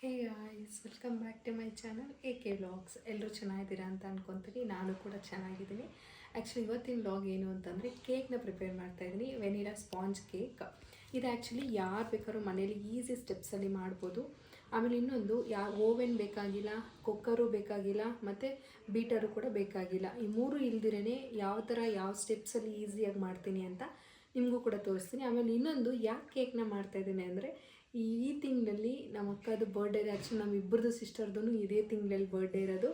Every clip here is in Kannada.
Hey guys, welcome back to my channel AK vlogs. ಎಲ್ಲರೂ ಚೆನ್ನಾಗಿದ್ದೀರಾ ಅಂತ ಅಂದ್ಕೊತೀನಿ. ನಾನು ಕೂಡ ಚೆನ್ನಾಗಿದ್ದೀನಿ. ಆ್ಯಕ್ಚುಲಿ ಇವತ್ತಿನ ವ್ಲಾಗ್ ಏನು ಅಂತಂದರೆ ಕೇಕ್ನ ಪ್ರಿಪೇರ್ ಮಾಡ್ತಾಯಿದ್ದೀನಿ. Vanilla sponge cake. ಇದು ಆ್ಯಕ್ಚುಲಿ ಯಾರು ಬೇಕಾದ್ರೂ ಮನೇಲಿ ಈಸಿ ಸ್ಟೆಪ್ಸಲ್ಲಿ ಮಾಡ್ಬೋದು. ಆಮೇಲೆ ಇನ್ನೊಂದು ಓವೆನ್ ಬೇಕಾಗಿಲ್ಲ, ಕುಕ್ಕರು ಬೇಕಾಗಿಲ್ಲ, ಮತ್ತು ಬೀಟರು ಕೂಡ ಬೇಕಾಗಿಲ್ಲ. ಈ ಮೂರು ಇಲ್ದಿರೇ ಯಾವ ಥರ ಯಾವ ಸ್ಟೆಪ್ಸಲ್ಲಿ ಈಸಿಯಾಗಿ ಮಾಡ್ತೀನಿ ಅಂತ ನಿಮಗೂ ಕೂಡ ತೋರಿಸ್ತೀನಿ. ಆಮೇಲೆ ಇನ್ನೊಂದು ಯಾಕೆ ಕೇಕ್ನ ಮಾಡ್ತಾಯಿದ್ದೀನಿ ಅಂದರೆ ಈ ತಿಂಗಳಲ್ಲಿ ನಮ್ಮ ಅಕ್ಕದು ಬರ್ಡೇ ಇದೆ. ಆ್ಯಕ್ಚುಲಿ ನಮ್ಮಿಬ್ಬರದು ಸಿಸ್ಟರ್ದು ಇದೇ ತಿಂಗಳಲ್ಲಿ ಬರ್ಡೇ ಇರೋದು.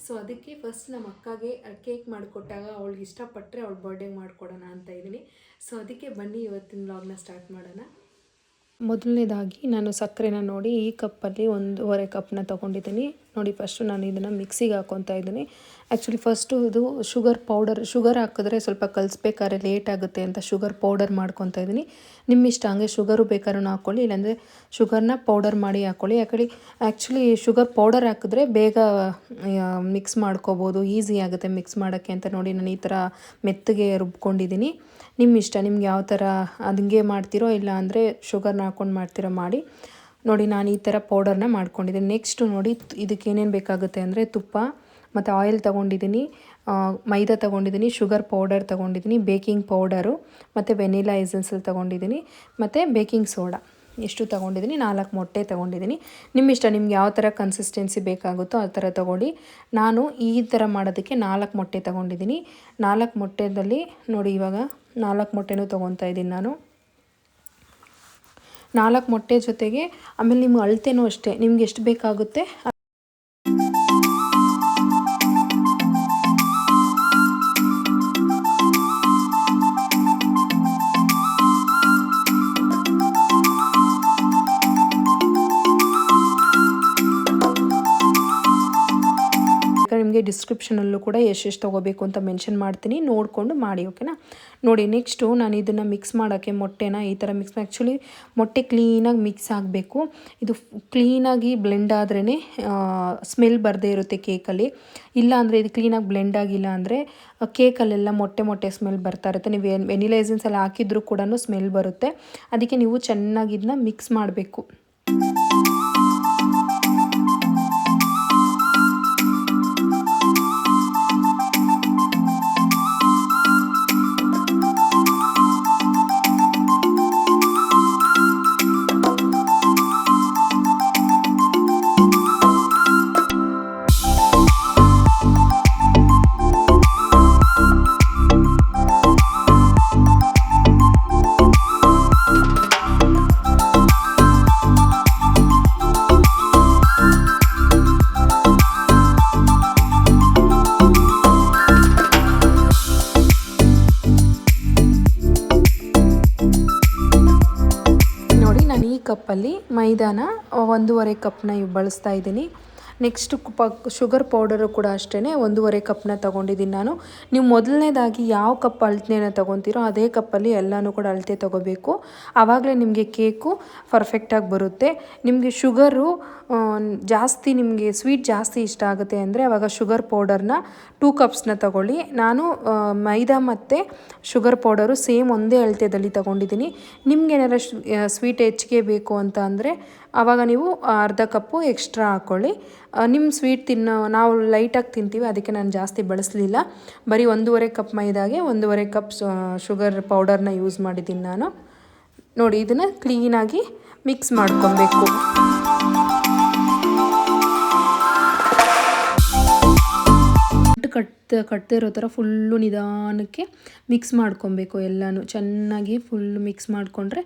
ಸೊ ಅದಕ್ಕೆ ಫಸ್ಟ್ ನಮ್ಮ ಅಕ್ಕಗೆ ಕೇಕ್ ಮಾಡಿಕೊಟ್ಟಾಗ ಅವಳಿಗೆ ಇಷ್ಟಪಟ್ಟರೆ ಅವಳ ಬರ್ಡೇಗೆ ಮಾಡಿಕೊಡೋಣ ಅಂತ ಇದ್ದೀನಿ. ಸೊ ಅದಕ್ಕೆ ಬನ್ನಿ ಇವತ್ತಿನ ವ್ಲಾಗ್ನ ಸ್ಟಾರ್ಟ್ ಮಾಡೋಣ. ಮೊದಲನೇದಾಗಿ ನಾನು ಸಕ್ಕರೆನ ನೋಡಿ ಈ ಕಪ್ಪಲ್ಲಿ 1.5 ಕಪ್ನ ತೊಗೊಂಡಿದ್ದೀನಿ. ನೋಡಿ, ಫಸ್ಟು ನಾನು ಇದನ್ನು ಮಿಕ್ಸಿಗೆ ಹಾಕ್ಕೊತಾ ಇದ್ದೀನಿ. ಆ್ಯಕ್ಚುಲಿ ಫಸ್ಟು ಇದು ಶುಗರ್ ಹಾಕಿದ್ರೆ ಸ್ವಲ್ಪ ಕಲಿಸ್ಬೇಕಾದ್ರೆ ಲೇಟ್ ಆಗುತ್ತೆ ಅಂತ ಶುಗರ್ ಪೌಡರ್ ಮಾಡ್ಕೊತಾ ಇದ್ದೀನಿ. ನಿಮ್ಮಿಷ್ಟ, ಹಂಗೆ ಶುಗರು ಬೇಕಾದ್ರೂ ಹಾಕ್ಕೊಳ್ಳಿ, ಇಲ್ಲಾಂದರೆ ಶುಗರ್ನ ಪೌಡರ್ ಮಾಡಿ ಹಾಕ್ಕೊಳ್ಳಿ. ಆ್ಯಕ್ಚುಲಿ ಶುಗರ್ ಪೌಡರ್ ಹಾಕಿದ್ರೆ ಬೇಗ ಮಿಕ್ಸ್ ಮಾಡ್ಕೋಬೋದು, ಈಸಿ ಆಗುತ್ತೆ ಮಿಕ್ಸ್ ಮಾಡೋಕ್ಕೆ ಅಂತ. ನೋಡಿ, ನಾನು ಈ ಥರ ಮೆತ್ತಗೆ ರುಬ್ಕೊಂಡಿದ್ದೀನಿ. ನಿಮ್ಮಿಷ್ಟ, ನಿಮ್ಗೆ ಯಾವ ಥರ ಅದಂಗೆ ಮಾಡ್ತೀರೋ ಇಲ್ಲ ಅಂದರೆ ಶುಗರ್ನ ಹಾಕ್ಕೊಂಡು ಮಾಡ್ತೀರೋ ಮಾಡಿ. ನೋಡಿ, ನಾನು ಈ ಥರ ಪೌಡರ್ನ ಮಾಡ್ಕೊಂಡಿದ್ದೀನಿ. ನೆಕ್ಸ್ಟು ನೋಡಿ, ಇದಕ್ಕೆ ಏನೇನು ಬೇಕಾಗುತ್ತೆ ಅಂದರೆ ತುಪ್ಪ ಮತ್ತು ಆಯಿಲ್ ತೊಗೊಂಡಿದ್ದೀನಿ, ಮೈದಾ ತೊಗೊಂಡಿದ್ದೀನಿ, ಶುಗರ್ ಪೌಡರ್ ತೊಗೊಂಡಿದ್ದೀನಿ, ಬೇಕಿಂಗ್ ಪೌಡರು ಮತ್ತು ವೆನಿಲಾ ಎಸೆನ್ಸಲ್ಲಿ ತೊಗೊಂಡಿದ್ದೀನಿ, ಮತ್ತು ಬೇಕಿಂಗ್ ಸೋಡಾ ಎಷ್ಟು ತೊಗೊಂಡಿದ್ದೀನಿ, 4 ಮೊಟ್ಟೆ ತೊಗೊಂಡಿದ್ದೀನಿ. ನಿಮ್ಮಿಷ್ಟ, ನಿಮ್ಗೆ ಯಾವ ಥರ ಕನ್ಸಿಸ್ಟೆನ್ಸಿ ಬೇಕಾಗುತ್ತೋ ಆ ಥರ ತೊಗೊಳ್ಳಿ. ನಾನು ಈ ಥರ ಮಾಡೋದಕ್ಕೆ 4 ಮೊಟ್ಟೆ ತೊಗೊಂಡಿದ್ದೀನಿ. 4 ಮೊಟ್ಟೆದಲ್ಲಿ ನೋಡಿ, ಇವಾಗ 4 ಮೊಟ್ಟೆನೂ ತೊಗೊತಾ ಇದ್ದೀನಿ ನಾನು. 4 ಮೊಟ್ಟೆ ಜೊತೆಗೆ ಆಮೇಲೆ ನಿಮ್ಮ ಅಳತೆನೂ ಅಷ್ಟೇ, ನಿಮ್ಗೆ ಎಷ್ಟು ಬೇಕಾಗುತ್ತೆ ನಿಮಗೆ ಡಿಸ್ಕ್ರಿಪ್ಷನಲ್ಲೂ ಕೂಡ ಎಷ್ಟೆಷ್ಟು ತೊಗೋಬೇಕು ಅಂತ ಮೆನ್ಷನ್ ಮಾಡ್ತೀನಿ, ನೋಡಿಕೊಂಡು ಮಾಡಿ, ಓಕೆನಾ. ನೋಡಿ, ನೆಕ್ಸ್ಟು ನಾನು ಇದನ್ನು ಮಿಕ್ಸ್ ಮಾಡೋಕ್ಕೆ ಮೊಟ್ಟೆನ ಈ ಥರ ಆ್ಯಕ್ಚುಲಿ ಮೊಟ್ಟೆ ಕ್ಲೀನಾಗಿ ಮಿಕ್ಸ್ ಆಗಬೇಕು. ಇದು ಕ್ಲೀನಾಗಿ ಬ್ಲೆಂಡ್ ಆದ್ರೇ ಸ್ಮೆಲ್ ಬರದೇ ಇರುತ್ತೆ ಕೇಕಲ್ಲಿ. ಇಲ್ಲ ಅಂದರೆ ಇದು ಕ್ಲೀನಾಗಿ ಬ್ಲೆಂಡ್ ಆಗಿಲ್ಲ ಅಂದರೆ ಕೇಕಲ್ಲೆಲ್ಲ ಮೊಟ್ಟೆ ಸ್ಮೆಲ್ ಬರ್ತಾ ಇರುತ್ತೆ. ನೀವು ವೆನಿಲಾ ಎಸೆನ್ಸ್ ಎಲ್ಲ ಹಾಕಿದ್ರೂ ಕೂಡ ಸ್ಮೆಲ್ ಬರುತ್ತೆ. ಅದಕ್ಕೆ ನೀವು ಚೆನ್ನಾಗಿ ಇದನ್ನ ಮಿಕ್ಸ್ ಮಾಡಬೇಕು. ಕಪ್ಪಲ್ಲಿ ಮೈದಾನ 1.5 ಕಪ್ನ ಬಳಸ್ತಾ ಇದ್ದೀನಿ. ನೆಕ್ಸ್ಟ್ ಶುಗರ್ ಪೌಡರು ಕೂಡ ಅಷ್ಟೇ 1.5 ಕಪ್ನ ತೊಗೊಂಡಿದ್ದೀನಿ ನಾನು. ನೀವು ಮೊದಲನೇದಾಗಿ ಯಾವ ಕಪ್ ಅಳತೆನ ತೊಗೊತೀರೋ ಅದೇ ಕಪ್ಪಲ್ಲಿ ಎಲ್ಲನೂ ಕೂಡ ಅಳತೆ ತೊಗೋಬೇಕು. ಆವಾಗಲೇ ನಿಮಗೆ ಕೇಕು ಪರ್ಫೆಕ್ಟಾಗಿ ಬರುತ್ತೆ. ನಿಮಗೆ ಶುಗರು ಜಾಸ್ತಿ, ನಿಮಗೆ ಸ್ವೀಟ್ ಜಾಸ್ತಿ ಇಷ್ಟ ಆಗುತ್ತೆ ಅಂದರೆ ಆವಾಗ ಶುಗರ್ ಪೌಡರ್ನ 2 ಕಪ್ಸ್ನ ತೊಗೊಳ್ಳಿ. ನಾನು ಮೈದಾ ಮತ್ತು ಶುಗರ್ ಪೌಡರು ಸೇಮ್ ಒಂದೇ ಅಳತೆಯಲ್ಲಿ ತೊಗೊಂಡಿದ್ದೀನಿ. ನಿಮ್ಗೆ ಏನಾರು ಸ್ವೀಟ್ ಹೆಚ್ಚಿಗೆ ಬೇಕು ಅಂತ ಅಂದರೆ ಆವಾಗ ನೀವು ಅರ್ಧ ಕಪ್ಪು ಎಕ್ಸ್ಟ್ರಾ ಹಾಕ್ಕೊಳ್ಳಿ. ನಿಮ್ಮ ಸ್ವೀಟ್ ನಾವು ಲೈಟಾಗಿ ತಿಂತೀವಿ, ಅದಕ್ಕೆ ನಾನು ಜಾಸ್ತಿ ಬಳಸಲಿಲ್ಲ. ಬರೀ 1.5 ಕಪ್ ಮೈದಾಗೆ 1.5 ಕಪ್ ಶುಗರ್ ಪೌಡರ್ನ ಯೂಸ್ ಮಾಡಿದ್ದೀನಿ ನಾನು. ನೋಡಿ, ಇದನ್ನು ಕ್ಲೀನಾಗಿ ಮಿಕ್ಸ್ ಮಾಡ್ಕೊಬೇಕು. ಕಟ್ಟದೇ ಇರೋ ಥರ ಫುಲ್ಲು ನಿಧಾನಕ್ಕೆ ಮಿಕ್ಸ್ ಮಾಡ್ಕೊಬೇಕು. ಎಲ್ಲನೂ ಚೆನ್ನಾಗಿ ಫುಲ್ಲು ಮಿಕ್ಸ್ ಮಾಡಿಕೊಂಡ್ರೆ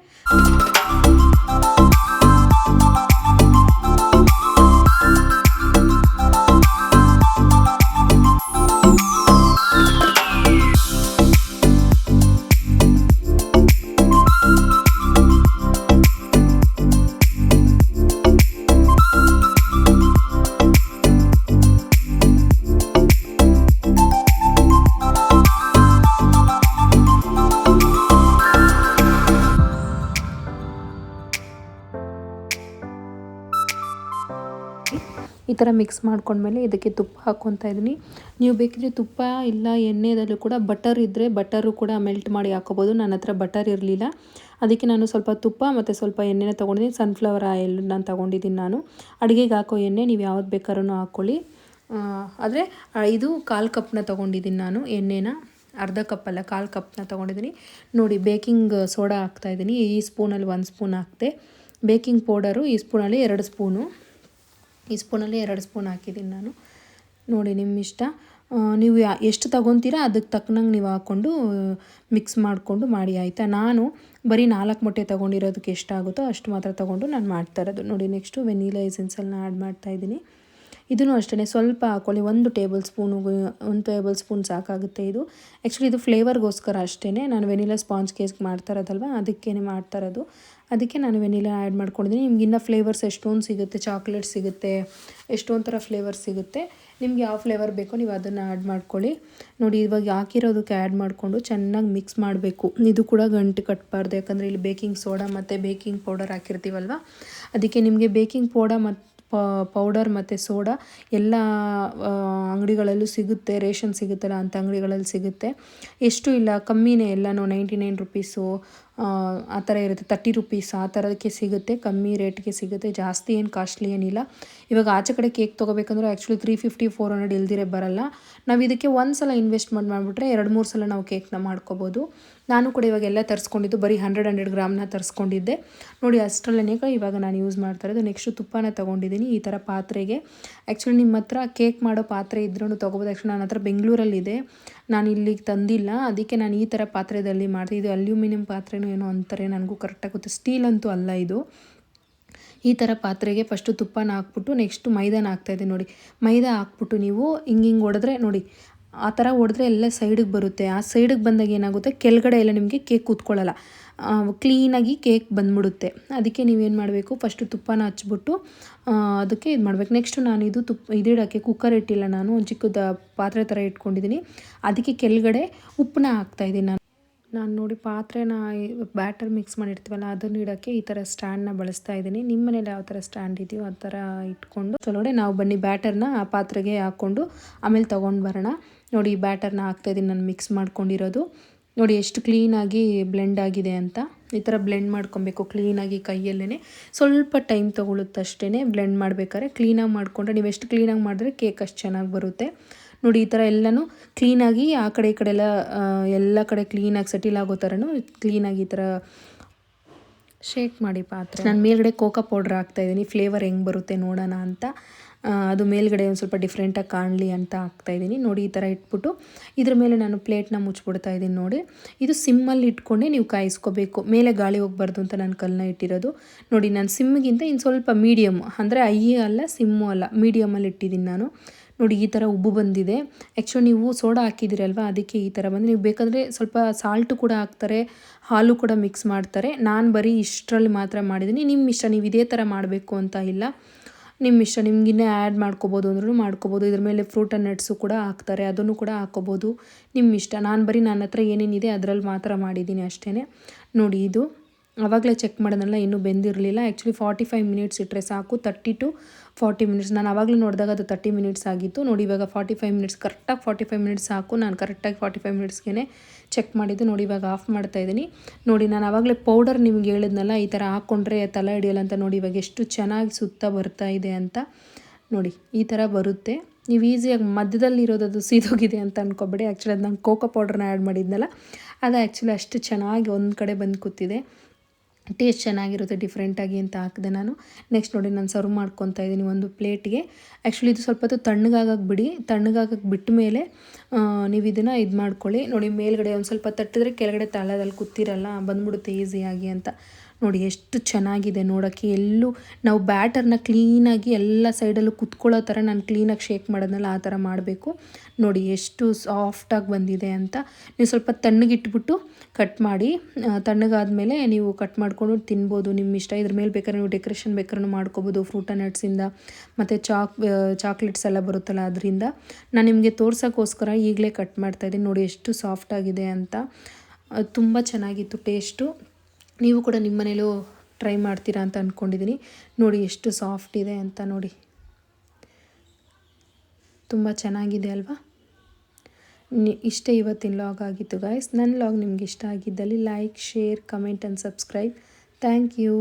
ಈ ಥರ ಮಿಕ್ಸ್ ಮಾಡ್ಕೊಂಡ್ಮೇಲೆ ಇದಕ್ಕೆ ತುಪ್ಪ ಹಾಕ್ಕೊತಾ ಇದ್ದೀನಿ. ನೀವು ಬೇಕಿದ್ರೆ ತುಪ್ಪ ಇಲ್ಲ ಎಣ್ಣೆದಲ್ಲೂ ಕೂಡ ಬಟರ್ ಇದ್ದರೆ ಬಟರು ಕೂಡ ಮೆಲ್ಟ್ ಮಾಡಿ ಹಾಕೋಬೋದು. ನನ್ನ ಹತ್ರ ಬಟರ್ ಇರಲಿಲ್ಲ, ಅದಕ್ಕೆ ನಾನು ಸ್ವಲ್ಪ ತುಪ್ಪ ಮತ್ತು ಸ್ವಲ್ಪ ಎಣ್ಣೆನ ತೊಗೊಂಡಿದ್ದೀನಿ. ಸನ್ಫ್ಲವರ್ ಆಯಿಲ್ ನಾನು ತೊಗೊಂಡಿದ್ದೀನಿ. ನಾನು ಅಡುಗೆಗೆ ಹಾಕೋ ಎಣ್ಣೆ ನೀವು ಯಾವ್ದು ಬೇಕಾದ್ರೂ ಹಾಕ್ಕೊಳ್ಳಿ. ಆದರೆ ಇದು 1/4 ಕಪ್ನ ತೊಗೊಂಡಿದ್ದೀನಿ ನಾನು ಎಣ್ಣೆನ, ಅರ್ಧ ಕಪ್ಪಲ್ಲ 1/4 ಕಪ್ನ ತೊಗೊಂಡಿದ್ದೀನಿ. ನೋಡಿ ಬೇಕಿಂಗ್ ಸೋಡಾ ಹಾಕ್ತಾಯಿದ್ದೀನಿ. ಈ ಸ್ಪೂನಲ್ಲಿ 1 ಸ್ಪೂನ್ ಹಾಕ್ತೆ. ಬೇಕಿಂಗ್ ಪೌಡರು ಈ ಸ್ಪೂನಲ್ಲಿ 2 ಸ್ಪೂನು, ಈ ಸ್ಪೂನಲ್ಲಿ 2 ಸ್ಪೂನ್ ಹಾಕಿದ್ದೀನಿ ನಾನು. ನೋಡಿ ನಿಮ್ಮ ಇಷ್ಟ, ನೀವು ಎಷ್ಟು ತೊಗೊತೀರಾ ಅದಕ್ಕೆ ತಕ್ಕನಂಗೆ ನೀವು ಹಾಕ್ಕೊಂಡು ಮಿಕ್ಸ್ ಮಾಡಿಕೊಂಡು ಮಾಡಿ ಆಯಿತಾ. ನಾನು ಬರೀ 4 ಮೊಟ್ಟೆ ತೊಗೊಂಡಿರೋದಕ್ಕೆ ಎಷ್ಟಾಗುತ್ತೋ ಅಷ್ಟು ಮಾತ್ರ ತೊಗೊಂಡು ನಾನು ಮಾಡ್ತಾ ಇರೋದು. ನೋಡಿ ನೆಕ್ಸ್ಟು ವೆನಿಲಾ ಎಸೆನ್ಸನ್ನು ಆ್ಯಡ್ ಮಾಡ್ತಾಯಿದ್ದೀನಿ. ಇದನ್ನು ಅಷ್ಟೇ ಸ್ವಲ್ಪ ಹಾಕ್ಕೊಳ್ಳಿ, 1 ಟೇಬಲ್ ಸ್ಪೂನ್ ಸಾಕಾಗುತ್ತೆ. ಇದು ಆ್ಯಕ್ಚುಲಿ ಇದು ಫ್ಲೇವರ್ಗೋಸ್ಕರ ಅಷ್ಟೇ. ನಾನು ವೆನಿಲಾ ಸ್ಪಾಂಜ್ ಕೇಕ್ ಮಾಡ್ತಾ ಇರೋದಲ್ವ, ಅದಕ್ಕೇ ಮಾಡ್ತಾ ಇರೋದು. ಅದಕ್ಕೆ ನಾನು ವೆನಿಲಾ ಆ್ಯಡ್ ಮಾಡ್ಕೊಂಡಿದ್ದೀನಿ. ನಿಮ್ಗೆ ಇನ್ನೂ ಫ್ಲೇವರ್ಸ್ ಎಷ್ಟೊಂದು ಸಿಗುತ್ತೆ, ಚಾಕ್ಲೇಟ್ ಸಿಗುತ್ತೆ, ಎಷ್ಟೊಂದು ಥರ ಫ್ಲೇವರ್ಸ್ ಸಿಗುತ್ತೆ. ನಿಮ್ಗೆ ಯಾವ ಫ್ಲೇವರ್ ಬೇಕೋ ನೀವು ಅದನ್ನು ಆ್ಯಡ್ ಮಾಡ್ಕೊಳ್ಳಿ. ನೋಡಿ ಇವಾಗ ಹಾಕಿರೋದಕ್ಕೆ ಆ್ಯಡ್ ಮಾಡಿಕೊಂಡು ಚೆನ್ನಾಗಿ ಮಿಕ್ಸ್ ಮಾಡಬೇಕು. ಇದು ಕೂಡ ಗಂಟು ಕಟ್ಟಬಾರ್ದು, ಯಾಕಂದರೆ ಇಲ್ಲಿ ಬೇಕಿಂಗ್ ಸೋಡಾ ಮತ್ತು ಬೇಕಿಂಗ್ ಪೌಡರ್ ಹಾಕಿರ್ತೀವಲ್ವ, ಅದಕ್ಕೆ ನಿಮಗೆ ಬೇಕಿಂಗ್ ಪೌಡರ್ ಮತ್ತು ಸೋಡಾ ಎಲ್ಲ ಅಂಗಡಿಗಳಲ್ಲೂ ಸಿಗುತ್ತೆ. ರೇಷನ್ ಸಿಗುತ್ತಲ್ಲ ಅಂಥ ಅಂಗಡಿಗಳಲ್ಲಿ ಸಿಗುತ್ತೆ. ಎಷ್ಟು ಇಲ್ಲ ಕಮ್ಮಿನೇ ಎಲ್ಲನೂ 99 ರುಪೀಸು ಆ ಥರ ಇರುತ್ತೆ, 30 ರುಪೀಸ್ ಆ ಥರಕ್ಕೆ ಸಿಗುತ್ತೆ. ಕಮ್ಮಿ ರೇಟ್ಗೆ ಸಿಗುತ್ತೆ, ಜಾಸ್ತಿ ಏನು ಕಾಸ್ಟ್ಲಿ ಏನಿಲ್ಲ. ಇವಾಗ ಆಚೆ ಕಡೆ ಕೇಕ್ ತೊಗೋಬೇಕಂದ್ರೆ ಆ್ಯಕ್ಚುಲಿ 350-400 ಇಲ್ದಿರೇ ಬರೋಲ್ಲ. ನಾವು ಇದಕ್ಕೆ ಒಂದು ಸಲ ಇನ್ವೆಸ್ಟ್ಮೆಂಟ್ ಮಾಡಿಬಿಟ್ರೆ 2-3 ಸಲ ನಾವು ಕೇಕ್ನ ಮಾಡ್ಕೋಬೋದು. ನಾನು ಕೂಡ ಇವಾಗ ಎಲ್ಲ ತರಿಸ್ಕೊಂಡಿದ್ದು ಬರೀ 100 ಗ್ರಾಮ್ನ ತರಿಸ್ಕೊಂಡಿದ್ದೆ. ನೋಡಿ ಅಷ್ಟರಲ್ಲೇ ಇವಾಗ ನಾನು ಯೂಸ್ ಮಾಡ್ತಾ ಇರೋದು. ನೆಕ್ಸ್ಟು ತುಪ್ಪನ ತೊಗೊಂಡಿದ್ದೀನಿ ಈ ಥರ ಪಾತ್ರೆಗೆ. ಆ್ಯಕ್ಚುಲಿ ನಿಮ್ಮ ಹತ್ರ ಕೇಕ್ ಮಾಡೋ ಪಾತ್ರೆ ಇದ್ರೂ ತೊಗೋಬೋದು. ಆ್ಯಕ್ಚುಲಿ ನನ್ನ ಹತ್ರ ಬೆಂಗಳೂರಲ್ಲಿದೆ, ನಾನು ಇಲ್ಲಿಗೆ ತಂದಿಲ್ಲ, ಅದಕ್ಕೆ ನಾನು ಈ ಥರ ಪಾತ್ರೆದಲ್ಲಿ ಮಾಡ್ತೀನಿ. ಇದು ಅಲ್ಯೂಮಿನಿಯಂ ಪಾತ್ರೆನೂ ಏನೋ ಅಂತಾರೆ, ನನಗೂ ಕರೆಕ್ಟಾಗಿ ಗೊತ್ತು, ಸ್ಟೀಲ್ ಅಂತೂ ಅಲ್ಲ ಇದು. ಈ ಥರ ಪಾತ್ರೆಗೆ ಫಸ್ಟು ತುಪ್ಪನ ಹಾಕ್ಬಿಟ್ಟು ನೆಕ್ಸ್ಟು ಮೈದಾನ ಹಾಕ್ತಾಯಿದ್ದೀನಿ. ನೋಡಿ ಮೈದಾ ಹಾಕ್ಬಿಟ್ಟು ನೀವು ಹಿಂಗೆ ಹೊಡೆದ್ರೆ ನೋಡಿ ಆ ಥರ ಹೊಡೆದ್ರೆ ಎಲ್ಲ ಸೈಡಿಗೆ ಬರುತ್ತೆ. ಆ ಸೈಡಿಗೆ ಬಂದಾಗ ಏನಾಗುತ್ತೆ, ಕೆಳಗಡೆ ಎಲ್ಲ ನಿಮಗೆ ಕೇಕ್ ಕೂತ್ಕೊಳ್ಳಲ್ಲ, ಕ್ಲೀನಾಗಿ ಕೇಕ್ ಬಂದ್ಬಿಡುತ್ತೆ. ಅದಕ್ಕೆ ನೀವೇನು ಮಾಡಬೇಕು, ಫಸ್ಟು ತುಪ್ಪನ ಹಚ್ಬಿಟ್ಟು ಅದಕ್ಕೆ ಇದು ಮಾಡಬೇಕು. ನೆಕ್ಸ್ಟು ನಾನು ಇದಿಡೋಕ್ಕೆ ಕುಕ್ಕರ್ ಇಟ್ಟಿಲ್ಲ, ನಾನು ಒಂದು ಚಿಕ್ಕದ ಪಾತ್ರೆ ಥರ ಇಟ್ಕೊಂಡಿದ್ದೀನಿ. ಅದಕ್ಕೆ ಕೆಳಗಡೆ ಉಪ್ಪನ್ನ ಹಾಕ್ತಾಯಿದ್ದೀನಿ ನಾನು ನೋಡಿ ಪಾತ್ರೆನ ಬ್ಯಾಟರ್ ಮಿಕ್ಸ್ ಮಾಡಿರ್ತೀವಲ್ಲ ಅದನ್ನು ಇಡೋಕ್ಕೆ ಈ ಥರ ಸ್ಟ್ಯಾಂಡನ್ನ ಬಳಸ್ತಾ ಇದ್ದೀನಿ. ನಿಮ್ಮ ಮನೇಲಿ ಯಾವ ಥರ ಸ್ಟ್ಯಾಂಡ್ ಇದೆಯೋ ಆ ಥರ ಇಟ್ಕೊಂಡು ಚಲೋಡೆ ನಾವು ಬನ್ನಿ ಬ್ಯಾಟರ್ನ ಆ ಪಾತ್ರೆಗೆ ಹಾಕ್ಕೊಂಡು ಆಮೇಲೆ ತೊಗೊಂಡು ಬರೋಣ. ನೋಡಿ ಈ ಬ್ಯಾಟರ್ನ ಹಾಕ್ತಾಯಿದ್ದೀನಿ ನಾನು ಮಿಕ್ಸ್ ಮಾಡ್ಕೊಂಡಿರೋದು. ನೋಡಿ ಎಷ್ಟು ಕ್ಲೀನಾಗಿ ಬ್ಲೆಂಡ್ ಆಗಿದೆ ಅಂತ. ಈ ಥರ ಬ್ಲೆಂಡ್ ಮಾಡ್ಕೊಬೇಕು ಕ್ಲೀನಾಗಿ ಕೈಯಲ್ಲೇ. ಸ್ವಲ್ಪ ಟೈಮ್ ತೊಗೊಳುತ್ತೆ ಅಷ್ಟೇ ಬ್ಲೆಂಡ್ ಮಾಡಬೇಕಾದ್ರೆ. ಕ್ಲೀನಾಗಿ ಮಾಡಿಕೊಂಡ್ರೆ ನೀವು ಎಷ್ಟು ಕ್ಲೀನಾಗಿ ಮಾಡಿದ್ರೆ ಕೇಕ್ ಅಷ್ಟು ಚೆನ್ನಾಗಿ ಬರುತ್ತೆ. ನೋಡಿ ಈ ಥರ ಎಲ್ಲನೂ ಕ್ಲೀನಾಗಿ ಆ ಕಡೆ ಈ ಕಡೆ ಎಲ್ಲ ಕಡೆ ಕ್ಲೀನಾಗಿ ಸೆಟಿಲ್ ಆಗೋ ಥರನೂ ಕ್ಲೀನಾಗಿ ಈ ಥರ ಶೇಕ್ ಮಾಡಿ ಪಾತ್ರೆ. ನಾನು ಮೇಲ್ಗಡೆ ಕೋಕೋ ಪೌಡ್ರ್ ಹಾಕ್ತಾಯಿದ್ದೀನಿ, ಫ್ಲೇವರ್ ಹೆಂಗೆ ಬರುತ್ತೆ ನೋಡೋಣ ಅಂತ. ಅದು ಮೇಲ್ಗಡೆ ಒಂದು ಸ್ವಲ್ಪ ಡಿಫ್ರೆಂಟಾಗಿ ಕಾಣಲಿ ಅಂತ ಹಾಕ್ತಾಯಿದ್ದೀನಿ. ನೋಡಿ ಈ ಥರ ಇಟ್ಬಿಟ್ಟು ಇದ್ರ ಮೇಲೆ ನಾನು ಪ್ಲೇಟ್ನ ಮುಚ್ಚಿಬಿಡ್ತಾ ಇದ್ದೀನಿ. ನೋಡಿ ಇದು ಸಿಮ್ಮಲ್ಲಿ ಇಟ್ಕೊಂಡೆ ನೀವು ಕಾಯಿಸ್ಕೋಬೇಕು, ಮೇಲೆ ಗಾಳಿ ಹೋಗ್ಬಾರ್ದು ಅಂತ ನಾನು ಕಲ್ಲನ್ನ ಇಟ್ಟಿರೋದು. ನೋಡಿ ನಾನು ಸಿಮ್ಮಿಗಿಂತ ಇನ್ನು ಸ್ವಲ್ಪ ಮೀಡಿಯಮ್, ಅಂದರೆ ಐ ಅಲ್ಲ ಸಿಮ್ಮು ಅಲ್ಲ, ಮೀಡಿಯಮಲ್ಲಿ ಇಟ್ಟಿದ್ದೀನಿ ನಾನು. ನೋಡಿ ಈ ಥರ ಉಬ್ಬು ಬಂದಿದೆ. ಆ್ಯಕ್ಚುಲಿ ನೀವು ಸೋಡಾ ಹಾಕಿದ್ದೀರಲ್ವ ಅದಕ್ಕೆ ಈ ಥರ ಬಂದು. ನೀವು ಬೇಕಾದರೆ ಸ್ವಲ್ಪ ಸಾಲ್ಟು ಕೂಡ ಹಾಕ್ತಾರೆ, ಹಾಲು ಕೂಡ ಮಿಕ್ಸ್ ಮಾಡ್ತಾರೆ. ನಾನು ಬರೀ ಇಷ್ಟರಲ್ಲಿ ಮಾತ್ರ ಮಾಡಿದ್ದೀನಿ. ನಿಮ್ಮ ಇಷ್ಟ, ನೀವು ಇದೇ ಥರ ಮಾಡಬೇಕು ಅಂತ ಇಲ್ಲ, ನಿಮ್ಮ ಇಷ್ಟ. ನಿಮಗಿನ್ನೇ ಆ್ಯಡ್ ಮಾಡ್ಕೋಬೋದು ಅಂದ್ರೂ ಮಾಡ್ಕೋಬೋದು. ಇದ್ರ ಮೇಲೆ ಫ್ರೂಟ್ ಆ್ಯಂಡ್ ನಟ್ಸು ಕೂಡ ಹಾಕ್ತಾರೆ, ಅದನ್ನು ಕೂಡ ಹಾಕ್ಕೋಬೋದು, ನಿಮ್ಮ ಇಷ್ಟ. ನಾನು ಬರೀ ನನ್ನ ಹತ್ರ ಏನೇನಿದೆ ಅದರಲ್ಲಿ ಮಾತ್ರ ಮಾಡಿದ್ದೀನಿ ಅಷ್ಟೇ. ನೋಡಿ ಇದು ಆವಾಗಲೇ ಚೆಕ್ ಮಾಡೋದಲ್ಲ, ಇನ್ನೂ ಬೆಂದಿರಲಿಲ್ಲ. ಆ್ಯಕ್ಚುಲಿ 45 ಮಿನಿಟ್ಸ್ ಇಟ್ಟರೆ ಸಾಕು, 30 to 40 ಮಿನಿಟ್ಸ್. ನಾನು ಆವಾಗಲೇ ನೋಡಿದಾಗ ಅದು 30 ಮಿನಿಟ್ಸ್ ಆಗಿತ್ತು. ನೋಡಿ ಇವಾಗ 45 ಮಿನಿಟ್ಸ್, ಕರೆಕ್ಟಾಗಿ 45 ಮಿನಿಟ್ಸ್ ಸಾಕು. ನಾನು ಕರೆಕ್ಟಾಗಿ 45 ಮಿನಿಟ್ಸ್ಗೆ ಚೆಕ್ ಮಾಡಿದ್ದು. ನೋಡಿ ಇವಾಗ ಆಫ್ ಮಾಡ್ತಾಯಿದ್ದೀನಿ. ನೋಡಿ ನಾನು ಆವಾಗಲೇ ಪೌಡರ್ ನಿಮ್ಗೆ ಹೇಳಿದ್ನಲ್ಲ, ಈ ಥರ ಹಾಕ್ಕೊಂಡ್ರೆ ತಲೆ ಹಿಡಿಯಲ್ಲ ಅಂತ. ನೋಡಿ ಇವಾಗ ಎಷ್ಟು ಚೆನ್ನಾಗಿ ಸುತ್ತ ಬರ್ತಾ ಇದೆ ಅಂತ. ನೋಡಿ ಈ ಥರ ಬರುತ್ತೆ. ನೀವು ಈಸಿಯಾಗಿ ಮಧ್ಯದಲ್ಲಿರೋದು ಅದು ಸೀದೋಗಿದೆ ಅಂತ ಅಂದ್ಕೊಬೇಡಿ. ಆ್ಯಕ್ಚುಲಿ ಅದು ನಾನು ಕೋಕೋ ಪೌಡ್ರನ್ನ ಆ್ಯಡ್ ಮಾಡಿದ್ನಲ್ಲ, ಅದು ಆ್ಯಕ್ಚುಲಿ ಅಷ್ಟು ಚೆನ್ನಾಗಿ ಒಂದು ಕಡೆ ಬಂದು ಕೂತಿದೆ. ಟೇಸ್ಟ್ ಚೆನ್ನಾಗಿರುತ್ತೆ ಡಿಫ್ರೆಂಟಾಗಿ ಅಂತ ಹಾಕಿದೆ ನಾನು. ನೆಕ್ಸ್ಟ್ ನೋಡಿ ನಾನು ಸರ್ವ್ ಮಾಡ್ಕೊತಾ ಇದ್ದೀನಿ ಒಂದು ಪ್ಲೇಟ್ಗೆ. ಆ್ಯಕ್ಚುಲಿ ಇದು ಸ್ವಲ್ಪ ಹೊತ್ತು ತಣ್ಣಗಾಗಕ್ಕೆ ಬಿಡಿ. ತಣ್ಣಗಾಗಕ್ಕೆ ಬಿಟ್ಟ ಮೇಲೆ ನೀವು ಇದನ್ನು ಇದು ಮಾಡ್ಕೊಳ್ಳಿ. ನೋಡಿ ಮೇಲ್ಗಡೆ ಒಂದು ಸ್ವಲ್ಪ ತಟ್ಟಿದ್ರೆ ಕೆಳಗಡೆ ತಳದಲ್ಲಿ ಕೂತಿರಲ್ಲ, ಬಂದ್ಬಿಡುತ್ತೆ ಈಸಿಯಾಗಿ ಅಂತ. ನೋಡಿ ಎಷ್ಟು ಚೆನ್ನಾಗಿದೆ ನೋಡೋಕ್ಕೆ. ಎಲ್ಲೂ ನಾವು ಬ್ಯಾಟರ್ನ ಕ್ಲೀನಾಗಿ ಎಲ್ಲ ಸೈಡಲ್ಲೂ ಕುತ್ಕೊಳ್ಳೋ ಥರ ನಾನು ಕ್ಲೀನಾಗಿ ಶೇಕ್ ಮಾಡೋದ್ನಲ್ಲ ಆ ಥರ ಮಾಡಬೇಕು. ನೋಡಿ ಎಷ್ಟು ಸಾಫ್ಟಾಗಿ ಬಂದಿದೆ ಅಂತ. ನೀವು ಸ್ವಲ್ಪ ತಣ್ಣಗಿಟ್ಬಿಟ್ಟು ಕಟ್ ಮಾಡಿ, ತಣ್ಣಗಾದ್ಮೇಲೆ ನೀವು ಕಟ್ ಮಾಡಿಕೊಂಡು ತಿನ್ಬೋದು, ನಿಮ್ಮ ಇಷ್ಟ. ಇದ್ರ ಮೇಲೆ ಬೇಕಾದ್ರೆ ನೀವು ಡೆಕೋರೇಷನ್ ಬೇಕಾದ್ರೂ ಮಾಡ್ಕೋಬೋದು, ಫ್ರೂಟ್ ಆ್ಯಂಡ್ ನಟ್ಸಿಂದ ಮತ್ತು ಚಾಕ್ಲೇಟ್ಸ್ ಎಲ್ಲ ಬರುತ್ತಲ್ಲ ಅದರಿಂದ. ನಾನು ನಿಮಗೆ ತೋರ್ಸೋಕ್ಕೋಸ್ಕರ ಈಗಲೇ ಕಟ್ ಮಾಡ್ತಾಯಿದ್ದೀನಿ. ನೋಡಿ ಎಷ್ಟು ಸಾಫ್ಟಾಗಿದೆ ಅಂತ. ತುಂಬ ಚೆನ್ನಾಗಿತ್ತು ಟೇಸ್ಟು. ನೀವು ಕೂಡ ನಿಮ್ಮ ಮನೇಲೂ ಟ್ರೈ ಮಾಡ್ತೀರಾ ಅಂತ ಅಂದ್ಕೊಂಡಿದ್ದೀನಿ. ನೋಡಿ ಎಷ್ಟು ಸಾಫ್ಟ್ ಇದೆ ಅಂತ. ನೋಡಿ ತುಂಬ ಚೆನ್ನಾಗಿದೆ ಅಲ್ವಾ. ಇಷ್ಟೇ ಇವತ್ತಿನ ಲಾಗ್ ಆಗಿತ್ತು ಗಾಯ್ಸ್. ನನ್ನ ಲಾಗ್ ನಿಮ್ಗೆ ಇಷ್ಟ ಆಗಿದ್ದಲ್ಲಿ like, share, comment and subscribe. Thank you.